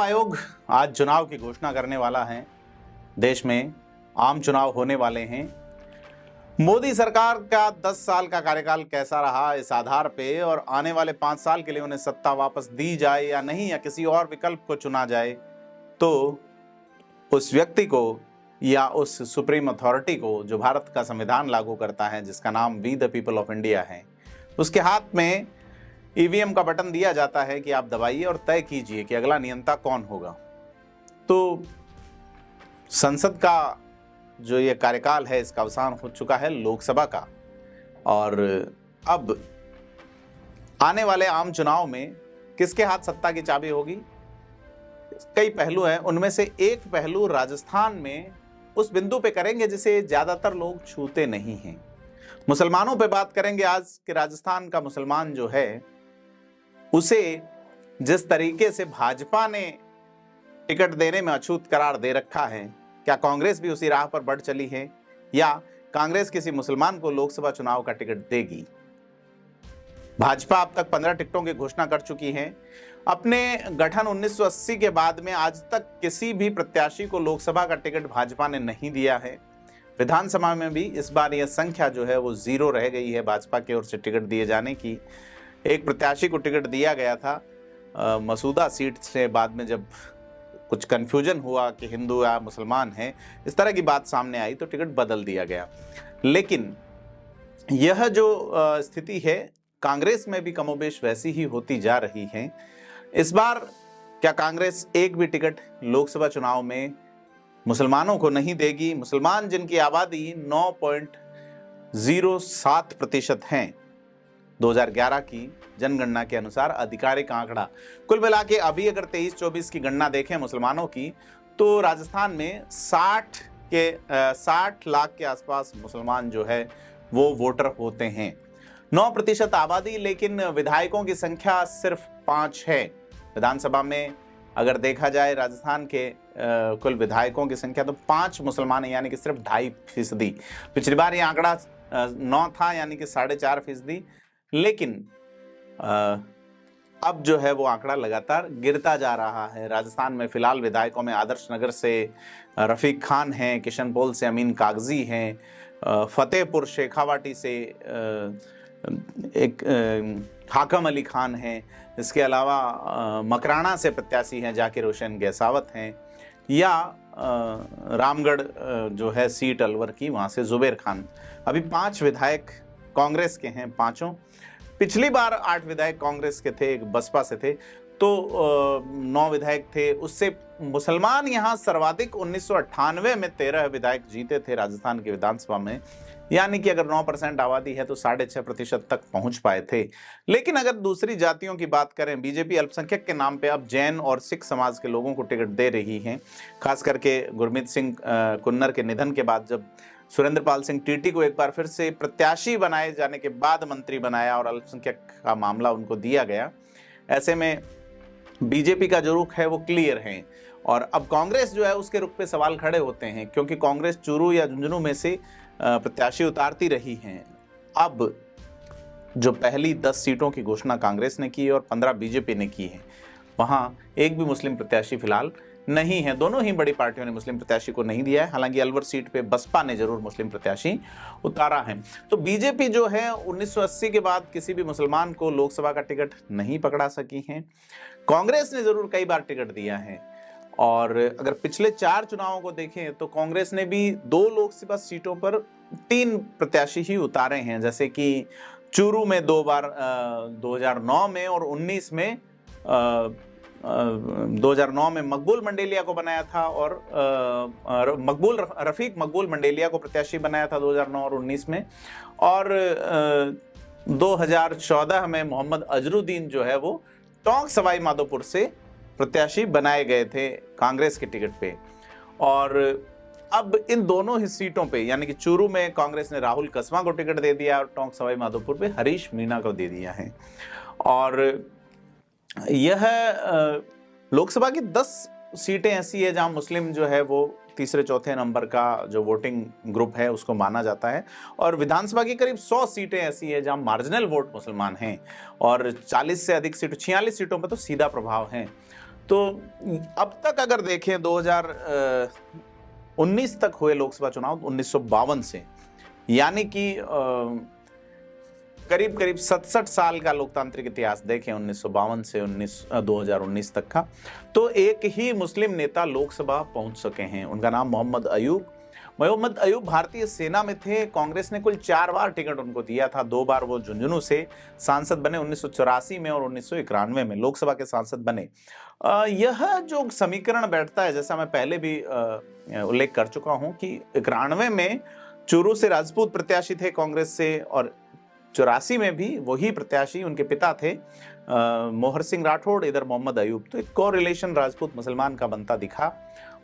आयोग आज चुनाव की घोषणा करने वाला है। देश में आम चुनाव होने वाले हैं। मोदी सरकार का 10 साल का कार्यकाल कैसा रहा, इस आधार पे और आने वाले 5 साल के लिए उन्हें सत्ता वापस दी जाए या नहीं, या किसी और विकल्प को चुना जाए, तो उस व्यक्ति को या उस सुप्रीम अथॉरिटी को जो भारत का संविधान लागू करता है, जिसका नाम we the people of India है, उसके हाथ में ईवीएम का बटन दिया जाता है कि आप दबाइए और तय कीजिए कि अगला नियंता कौन होगा। तो संसद का जो ये कार्यकाल है, इसका अवसान हो चुका है लोकसभा का, और अब आने वाले आम चुनाव में किसके हाथ सत्ता की चाबी होगी। कई पहलू हैं, उनमें से एक पहलू राजस्थान में उस बिंदु पे करेंगे जिसे ज्यादातर लोग छूते नहीं हैं। मुसलमानों पे बात करेंगे आज कि राजस्थान का मुसलमान जो है, उसे जिस तरीके से भाजपा ने टिकट देने में अछूत करार दे रखा है, क्या कांग्रेस भी उसी राह पर बढ़ चली है या कांग्रेस किसी मुसलमान को लोकसभा चुनाव का टिकट देगी। भाजपा अब तक 15 टिकटों की घोषणा कर चुकी है। अपने गठन 1980 के बाद में आज तक किसी भी प्रत्याशी को लोकसभा का टिकट भाजपा ने नहीं दिया है। विधानसभा में भी इस बार यह संख्या जो है वो 0 रह गई है भाजपा की ओर से टिकट दिए जाने की। एक प्रत्याशी को टिकट दिया गया था मसूदा सीट से, बाद में जब कुछ कंफ्यूजन हुआ कि हिंदू या मुसलमान है, इस तरह की बात सामने आई तो टिकट बदल दिया गया। लेकिन यह जो स्थिति है कांग्रेस में भी कमोबेश वैसी ही होती जा रही है। इस बार क्या कांग्रेस एक भी टिकट लोकसभा चुनाव में मुसलमानों को नहीं देगी। मुसलमान जिनकी आबादी 9.07% हैं 2011 की जनगणना के अनुसार, आधिकारिक आंकड़ा। कुल मिला के अभी अगर 23-24 की गणना देखें मुसलमानों की, तो राजस्थान में 60 लाख के आसपास मुसलमान जो है वो वोटर होते हैं। 9% आबादी, लेकिन विधायकों की संख्या सिर्फ 5 है। विधानसभा में अगर देखा जाए राजस्थान के कुल विधायकों की संख्या तो 5 मुसलमान है, यानी कि सिर्फ 2.5%। पिछली बार ये आंकड़ा 9 था, यानी कि 4.5%। लेकिन अब जो है वो आंकड़ा लगातार गिरता जा रहा है। राजस्थान में फिलहाल विधायकों में आदर्श नगर से रफीक खान हैं, किशनपोल से अमीन कागजी हैं, फतेहपुर शेखावाटी से एक हाकम अली खान हैं, इसके अलावा मकराना से प्रत्याशी हैं जाकिर हुसैन गैसावत हैं, या रामगढ़ जो है सीट अलवर की, वहाँ से जुबेर खान। अभी 5 विधायक कांग्रेस के हैं, पांचों। पिछली बार 8 विधायक कांग्रेस के थे, एक बसपा से थे, तो 9 विधायक थे। उससे मुसलमान यहाँ सर्वाधिक 1998 में 13 विधायक जीते थे राजस्थान की विधानसभा में, यानी कि अगर 9% आबादी है तो 6.5% तक पहुंच पाए थे। लेकिन अगर दूसरी जातियों की बात करें, बीजेपी अल्पसंख्यक के नाम पे अब जैन और सिख समाज के लोगों को टिकट दे रही है। खास करके गुरमीत सिंह कुन्नर के निधन के बाद जब सुरेंद्र पाल सिंह टीटी को एक बार फिर से प्रत्याशी बनाए जाने के बाद मंत्री बनाया और अल्पसंख्यक का मामला उनको दिया गया, ऐसे में बीजेपी का जो रुख है वो क्लियर है। और अब कांग्रेस जो है उसके रुख पे सवाल खड़े होते हैं, क्योंकि कांग्रेस चूरू या झुंझुनू में से प्रत्याशी उतारती रही हैं। अब जो पहली 10 सीटों की घोषणा कांग्रेस ने की और 15 बीजेपी ने की है, वहां एक भी मुस्लिम प्रत्याशी फिलहाल नहीं है। दोनों ही बड़ी पार्टियों ने मुस्लिम प्रत्याशी को नहीं दिया है। हालांकि अलवर सीट पे बसपा ने जरूर मुस्लिम प्रत्याशी उतारा है। तो बीजेपी जो है 1980 के बाद किसी भी मुसलमान को लोकसभा का टिकट नहीं पकड़ा सकी है। कांग्रेस ने जरूर कई बार टिकट दिया है, और अगर पिछले 4 चुनावों को देखें तो कांग्रेस ने भी 2 लोकसभा सीटों पर 3 प्रत्याशी ही उतारे हैं, जैसे कि चूरू में 2 बार 2009 में और 19 में 2009 में मकबूल मंडेलिया को बनाया था, और रफीक मकबूल मंडेलिया को प्रत्याशी बनाया था 2009 और 19 में, और 2014 में मोहम्मद अजरुद्दीन जो है वो टोंक सवाई माधोपुर से प्रत्याशी बनाए गए थे कांग्रेस के टिकट पे। और अब इन दोनों ही सीटों पे, यानी कि चूरू में कांग्रेस ने राहुल कसवा को टिकट दे दिया और टोंक सवाई माधोपुर पे हरीश मीणा को दे दिया है। और यह लोकसभा की 10 सीटें ऐसी है जहां मुस्लिम जो है वो तीसरे चौथे नंबर का जो वोटिंग ग्रुप है उसको माना जाता है, और विधानसभा की करीब 100 सीटें ऐसी है जहां मार्जिनल वोट मुसलमान हैं, और 40 से अधिक सीट 46 सीटों पर तो सीधा प्रभाव है। तो अब तक अगर देखें 2019 तक हुए लोकसभा चुनाव 1952 से, यानी कि करीब करीब 67 साल का लोकतांत्रिक इतिहास देखें 1952 से 2019 तक का, तो एक ही मुस्लिम नेता लोकसभा पहुंच सके हैं। उनका नाम मोहम्मद अयूब। मोहम्मद अयूब भारतीय सेना में थे। कांग्रेस ने कुल 4 बार टिकट उनको दिया था। 2 बार वो झुंझुनू से सांसद बने, 1984 में और 1991 में लोकसभा के सांसद बने। यह जो समीकरण बैठता है, जैसा मैं पहले भी उल्लेख कर चुका हूं कि 91 में चूरू से राजपूत प्रत्याशी थे कांग्रेस से, और 84 में भी वही प्रत्याशी उनके पिता थे मोहर सिंह राठौड़, इधर मोहम्मद अयूब। तो एक कोरिलेशन राजपूत मुसलमान का बनता दिखा,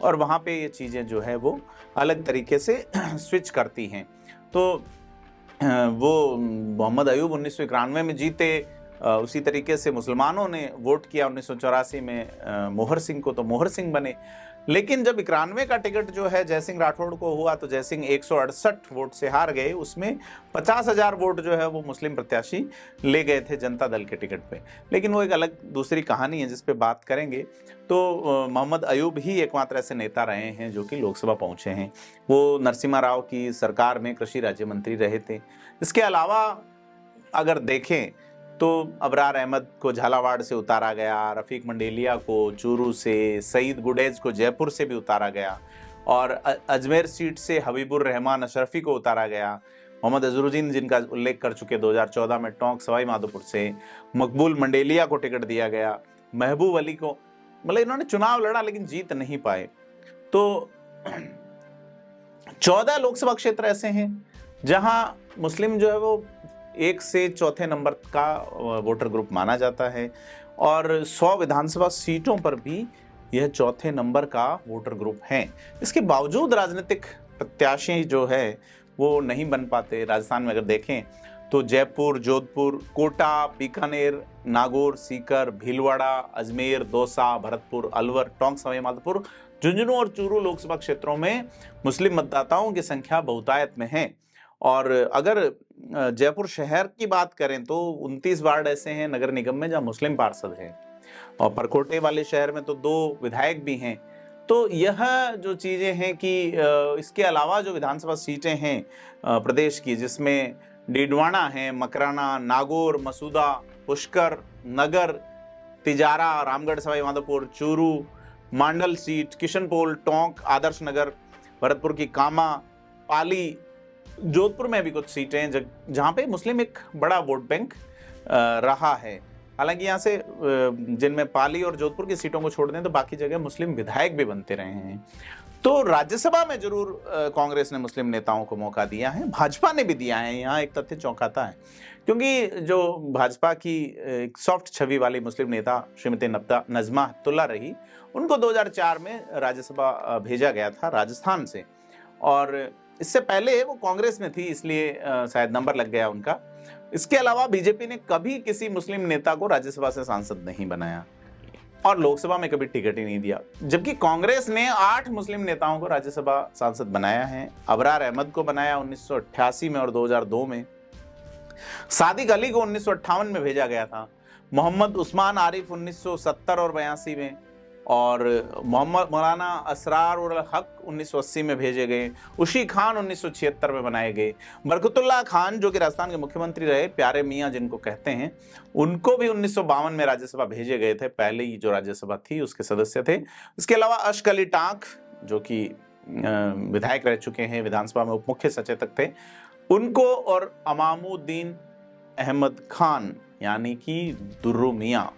और वहां पे ये चीजें जो है वो अलग तरीके से स्विच करती हैं। तो वो मोहम्मद अयूब 1991 में जीते। उसी तरीके से मुसलमानों ने वोट किया 1984 में मोहर सिंह को, तो मोहर सिंह बने। लेकिन जब 91 का टिकट जो है जयसिंह राठौड़ को हुआ, तो जयसिंह 168 वोट से हार गए। उसमें 50,000 वोट जो है वो मुस्लिम प्रत्याशी ले गए थे जनता दल के टिकट पे। लेकिन वो एक अलग दूसरी कहानी है जिस पे बात करेंगे। तो मोहम्मद अयूब ही एकमात्र ऐसे नेता रहे हैं जो कि लोकसभा पहुंचे हैं। वो नरसिम्हा राव की सरकार में कृषि राज्य मंत्री रहे थे। इसके अलावा अगर देखें तो अबरार अहमद को झालावाड़ से उतारा गया, रफीक मंडेलिया को चूरू से, सईद गुडेज को जयपुर से भी उतारा गया, और अजमेर सीट से हबीबुर रहमान अशरफी को उतारा गया। मोहम्मद अजहरुद्दीन जिनका उल्लेख कर चुके 2014 में टोंक सवाई माधोपुर से, मकबूल मंडेलिया को टिकट दिया गया। महबूब अली को, मतलब इन्होंने चुनाव लड़ा लेकिन जीत नहीं पाए। तो 14 लोकसभा क्षेत्र ऐसे हैं जहां मुस्लिम जो है वो 1 से 4थे नंबर का वोटर ग्रुप माना जाता है, और 100 विधानसभा सीटों पर भी यह 4थे नंबर का वोटर ग्रुप है। इसके बावजूद राजनीतिक प्रत्याशी जो है वो नहीं बन पाते। राजस्थान में अगर देखें तो जयपुर, जोधपुर, कोटा, बीकानेर, नागौर, सीकर, भीलवाड़ा, अजमेर, दौसा, भरतपुर, अलवर, टोंक सवाई माधोपुर, झुंझुनू और चूरू लोकसभा क्षेत्रों में मुस्लिम मतदाताओं की संख्या बहुतायत में है। और अगर जयपुर शहर की बात करें तो 29 वार्ड ऐसे हैं नगर निगम में जहां मुस्लिम पार्षद हैं, और परकोटे वाले शहर में तो 2 विधायक भी हैं। तो यह जो चीजें हैं कि इसके अलावा जो विधानसभा सीटें हैं प्रदेश की, जिसमें डीडवाना है, मकराना, नागौर, मसूदा, पुष्कर, नगर, तिजारा, रामगढ़ सवाई माधोपुर, चूरू, मांडल सीट, किशनपोल, टोंक, आदर्श नगर, भरतपुर की कामा, पाली, जोधपुर में भी कुछ सीटें हैं जहां पे मुस्लिम एक बड़ा वोट बैंक रहा है। हालांकि यहाँ से जिनमें पाली और जोधपुर की सीटों को छोड़ दें तो बाकी जगह मुस्लिम विधायक भी बनते रहे हैं। तो राज्यसभा में जरूर कांग्रेस ने मुस्लिम नेताओं को मौका दिया है, भाजपा ने भी दिया है। यहाँ एक तथ्य चौंकाता है, क्योंकि जो भाजपा की एक सॉफ्ट छवि वाली मुस्लिम नेता श्रीमती नजमा हेपतुल्ला रही, उनको 2004 में राज्यसभा भेजा गया था राजस्थान से, और इससे पहले वो कांग्रेस में थी, इसलिए शायद नंबर लग गया उनका। इसके अलावा बीजेपी ने कभी किसी मुस्लिम नेता को राज्यसभा से सांसद नहीं बनाया, और लोकसभा में कभी टिकट ही नहीं दिया। जबकि कांग्रेस ने 8 मुस्लिम नेताओं को राज्यसभा सांसद बनाया है। अबरार अहमद को बनाया 1988 में और 2002 में। सादिक अली को 1958 में भेजा गया था। मोहम्मद उस्मान आरिफ 1970 और 82 में, और मोहम्मद मौलाना असरार उल हक 1980 में भेजे गए। उशी खान 1976 में बनाए गए। बरकतुल्लाह खान जो कि राजस्थान के मुख्यमंत्री रहे, प्यारे मियाँ जिनको कहते हैं, उनको भी 1952 में राज्यसभा भेजे गए थे। पहले ही जो राज्यसभा थी उसके सदस्य थे। इसके अलावा अश्क अली टांक जो कि विधायक रह चुके हैं, विधानसभा में उप मुख्य सचेतक थे, उनको, और अमामुद्दीन अहमद खान यानी कि दुर्रू मियाँ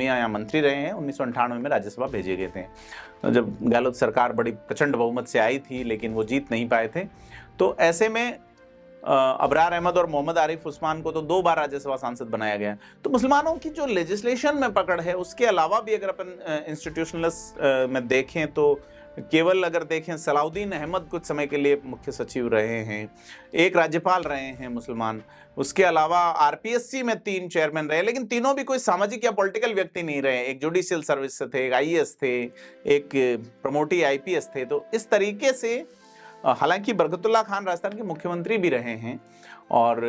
यहाँ मंत्री रहे हैं, 1998 में राज्यसभा भेजे गए थे जब गहलोत सरकार बड़ी प्रचंड बहुमत से आई थी, लेकिन वो जीत नहीं पाए थे। तो ऐसे में अबरार अहमद और मोहम्मद आरिफ उस्मान को तो 2 बार राज्यसभा सांसद बनाया गया। तो मुसलमानों की जो लेजिस्लेशन में पकड़ है, उसके अलावा भी अगर अपन इंस्टीट्यूशनलिस्ट में देखें तो केवल अगर देखें सलाउद्दीन अहमद कुछ समय के लिए मुख्य सचिव रहे हैं, एक राज्यपाल रहे हैं मुसलमान। उसके अलावा आरपीएससी में 3 चेयरमैन रहे, लेकिन तीनों भी कोई सामाजिक या पॉलिटिकल व्यक्ति नहीं रहे। एक जुडिशियल सर्विस से थे, एक आईएएस थे, एक प्रमोटी आईपीएस थे। तो इस तरीके से हालांकि बरकतुल्लाह खान राजस्थान के मुख्यमंत्री भी रहे हैं, और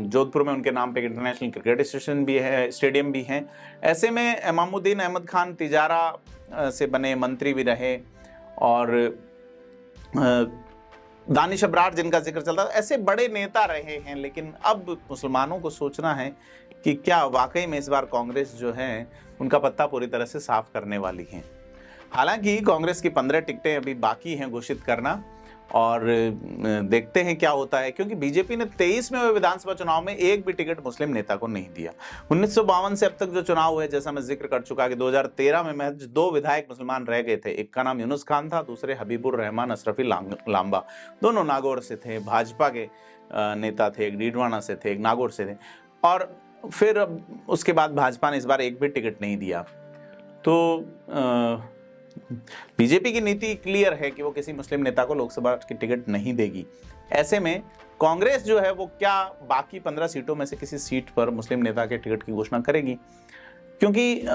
जोधपुर में उनके नाम पे एक इंटरनेशनल क्रिकेट स्टेडियम भी है। ऐसे में इमामुद्दीन अहमद खान तिजारा से बने मंत्री भी रहे, और दानिश अबरार जिनका जिक्र चलता है, ऐसे बड़े नेता रहे हैं। लेकिन अब मुसलमानों को सोचना है कि क्या वाकई में इस बार कांग्रेस जो है उनका पत्ता पूरी तरह से साफ करने वाली है। हालांकि कांग्रेस की 15 टिकटें अभी बाकी हैं घोषित करना, और देखते हैं क्या होता है, क्योंकि बीजेपी ने 23 में हुए विधानसभा चुनाव में एक भी टिकट मुस्लिम नेता को नहीं दिया। 1952 से अब तक जो चुनाव हुए, जैसा मैं जिक्र कर चुका कि 2013 में महज 2 विधायक मुसलमान रह गए थे। एक का नाम यूनुस खान था, दूसरे हबीबुर रहमान अशरफी लांबा, दोनों नागौर से थे, भाजपा के नेता थे, एक डीडवाना से थे, एक नागौर से थे। और फिर अब उसके बाद भाजपा ने इस बार एक भी टिकट नहीं दिया। तो बीजेपी की नीति क्लियर है कि वो किसी मुस्लिम नेता को लोकसभा की टिकट नहीं देगी। ऐसे में कांग्रेस जो है वो क्या बाकी 15 सीटों में से किसी सीट पर मुस्लिम नेता के टिकट की घोषणा करेगी, क्योंकि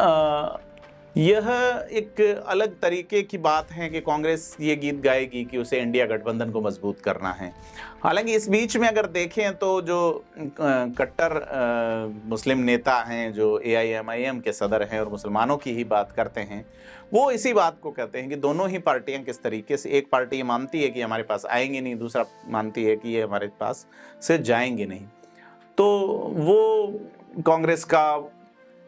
यह एक अलग तरीके की बात है कि कांग्रेस ये गीत गाएगी कि उसे इंडिया गठबंधन को मजबूत करना है। हालांकि इस बीच में अगर देखें तो जो कट्टर मुस्लिम नेता हैं, जो AIMIM के सदर हैं और मुसलमानों की ही बात करते हैं, वो इसी बात को कहते हैं कि दोनों ही पार्टियां किस तरीके से, एक पार्टी ये मानती है कि हमारे पास आएंगे नहीं, दूसरा मानती है कि ये हमारे पास से जाएंगे नहीं। तो वो कांग्रेस का,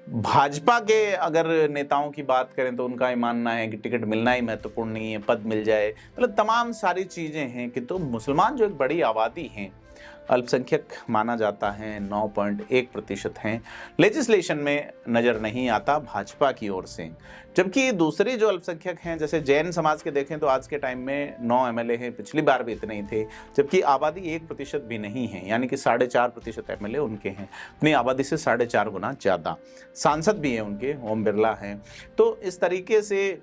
भाजपा के अगर नेताओं की बात करें तो उनका ये मानना है कि टिकट मिलना ही महत्वपूर्ण नहीं है, पद मिल जाए, मतलब तमाम सारी चीजें हैं कि, तो मुसलमान जो एक बड़ी आबादी है, अल्पसंख्यक माना जाता है, 9.1% हैं, लेजिस्लेशन में नजर नहीं आता भाजपा की ओर से। जबकि दूसरे जो अल्पसंख्यक हैं, जैसे जैन समाज के देखें तो आज के टाइम में 9 MLA हैं, पिछली बार भी इतने ही थे, जबकि आबादी 1% भी नहीं है, यानी कि 4.5% MLA उनके हैं, अपनी आबादी से 4.5 गुना ज्यादा। सांसद भी हैं उनके, ओम बिरला हैं। तो इस तरीके से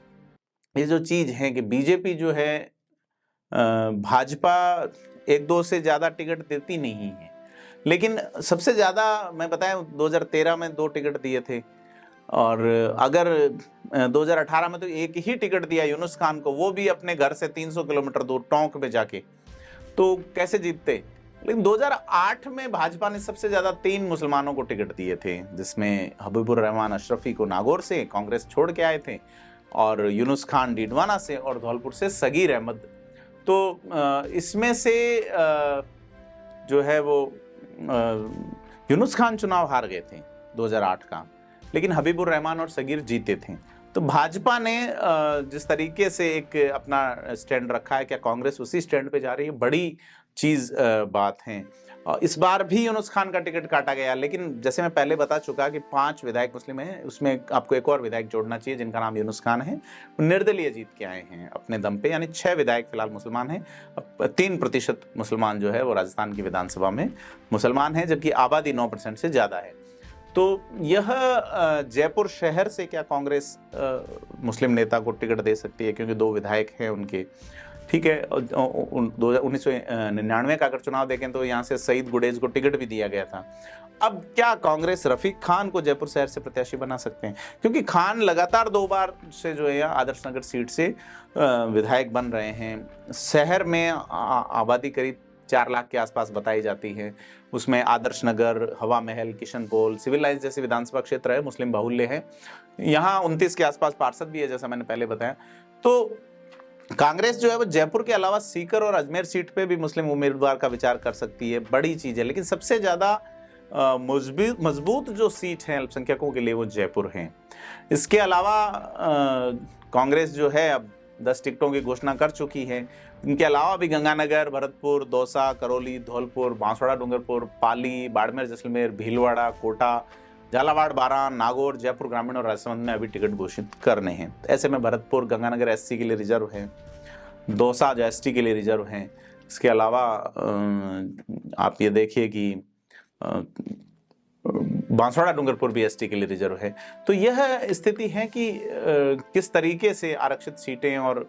ये जो चीज है कि बीजेपी जो है भाजपा 1-2 से ज्यादा टिकट देती नहीं है, लेकिन सबसे ज्यादा मैं बताया 2013 में 2 टिकट दिए थे, और अगर 2018 में तो एक ही टिकट दिया यूनुस खान को, वो भी अपने घर से 300 किलोमीटर दूर टोंक में जाके, तो कैसे जीतते। लेकिन 2008 में भाजपा ने सबसे ज्यादा 3 मुसलमानों को टिकट दिए थे, जिसमें हबीबुर रहमान अशरफी को नागौर से कांग्रेस छोड़ के आए थे, और यूनुस खान डीडवाना से, और धौलपुर से सगीर अहमद। तो इसमें से जो है वो यूनुस खान चुनाव हार गए थे 2008 का, लेकिन हबीबुर रहमान और सगीर जीते थे। तो भाजपा ने जिस तरीके से एक अपना स्टैंड रखा है, क्या कांग्रेस उसी स्टैंड पे जा रही है, बड़ी चीज बात है। इस बार भी यूनुस खान का टिकट काटा गया, लेकिन जैसे मैं पहले बता चुका कि 5 विधायक मुस्लिम हैं, उसमें आपको एक और विधायक जोड़ना चाहिए जिनका नाम यूनुस खान है, निर्दलीय जीत के आए हैं अपने दम पे, यानी 6 विधायक फिलहाल मुसलमान हैं। 3% मुसलमान जो है वो राजस्थान की विधानसभा में मुसलमान है, जबकि आबादी 9% से ज्यादा है। तो यह जयपुर शहर से क्या कांग्रेस मुस्लिम नेता को टिकट दे सकती है, क्योंकि 2 विधायक हैं उनके, ठीक है। 1999 का अगर चुनाव देखें तो यहाँ से सईद गुडेज को टिकट भी दिया गया था। अब क्या कांग्रेस रफीक खान को जयपुर शहर से प्रत्याशी बना सकते हैं, क्योंकि खान लगातार 2 बार से जो है आदर्श नगर सीट से विधायक बन रहे हैं। शहर में आबादी करीब 4 लाख के आसपास बताई जाती है, उसमें आदर्श नगर, हवा महल, किशनपोल, सिविल लाइन्स जैसे विधानसभा क्षेत्र है, मुस्लिम बाहुल्य है। यहाँ 29 के आसपास पार्षद भी है, जैसा मैंने पहले बताया। तो कांग्रेस जो है वो जयपुर के अलावा सीकर और अजमेर सीट पे भी मुस्लिम उम्मीदवार का विचार कर सकती है, बड़ी चीज है। लेकिन सबसे ज्यादा मजबूत जो सीट है अल्पसंख्यकों के लिए वो जयपुर है। इसके अलावा कांग्रेस जो है अब 10 टिकटों की घोषणा कर चुकी है। इनके अलावा भी गंगानगर, भरतपुर, दौसा, करौली, धौलपुर, बांसवाड़ा, डूंगरपुर, पाली, बाड़मेर, जैसलमेर, भीलवाड़ा, कोटा, झालावाड़, बारां, नागौर, जयपुर ग्रामीण और राजसमंद में अभी टिकट घोषित करने हैं। ऐसे में भरतपुर, गंगानगर SC के लिए रिजर्व है, दौसा जो ST के लिए रिजर्व है। इसके अलावा आप ये देखिए कि बांसवाड़ा, डूंगरपुर भी ST के लिए रिजर्व है। तो यह स्थिति है कि किस तरीके से आरक्षित सीटें और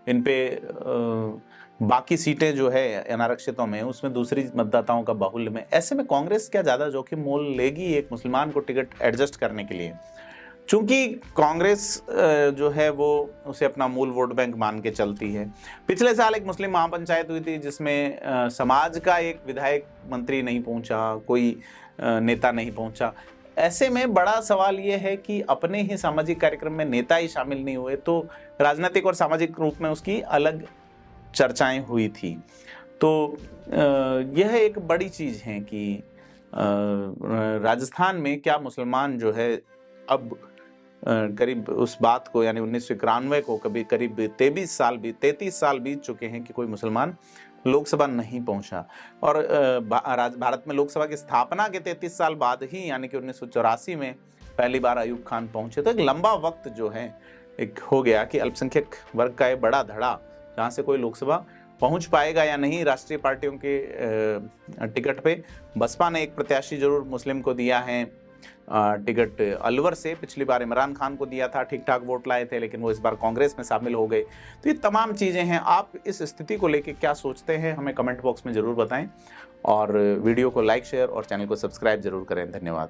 इन पे बाकी सीटें जो है अनारक्षितों में, उसमें दूसरी मतदाताओं का बाहुल्य में, ऐसे में कांग्रेस क्या ज्यादा जोखिम मोल लेगी एक मुसलमान को टिकट एडजस्ट करने के लिए। चूंकि कांग्रेस जो है वो उसे अपना मूल वोट बैंक मान के चलती है। पिछले साल एक मुस्लिम महापंचायत हुई थी जिसमें समाज का एक विधायक मंत्री नहीं पहुंचा, कोई नेता नहीं पहुंचा। ऐसे में बड़ा सवाल ये है कि अपने ही सामाजिक कार्यक्रम में नेता ही शामिल नहीं हुए तो राजनीतिक और सामाजिक रूप में उसकी अलग चर्चाएं हुई थी। तो यह एक बड़ी चीज है कि राजस्थान में क्या मुसलमान जो है अब करीब उस बात को, यानी 1991 को, कभी करीब 33 साल बीत चुके हैं कि कोई मुसलमान लोकसभा नहीं पहुंचा। और भारत में लोकसभा की स्थापना के 33 साल बाद ही, यानी कि 1984 में पहली बार अयूब खान पहुंचे। तो एक लंबा वक्त जो है एक हो गया कि अल्पसंख्यक वर्ग का एक बड़ा धड़ा जहां से कोई लोकसभा पहुंच पाएगा या नहीं। राष्ट्रीय पार्टियों के टिकट पे बसपा ने एक प्रत्याशी जरूर मुस्लिम को दिया है टिकट अलवर से। पिछली बार इमरान खान को दिया था, ठीक ठाक वोट लाए थे, लेकिन वो इस बार कांग्रेस में शामिल हो गए। तो ये तमाम चीज़ें हैं। आप इस स्थिति को लेकर क्या सोचते हैं हमें कमेंट बॉक्स में ज़रूर बताएं और वीडियो को लाइक, शेयर और चैनल को सब्सक्राइब जरूर करें। धन्यवाद।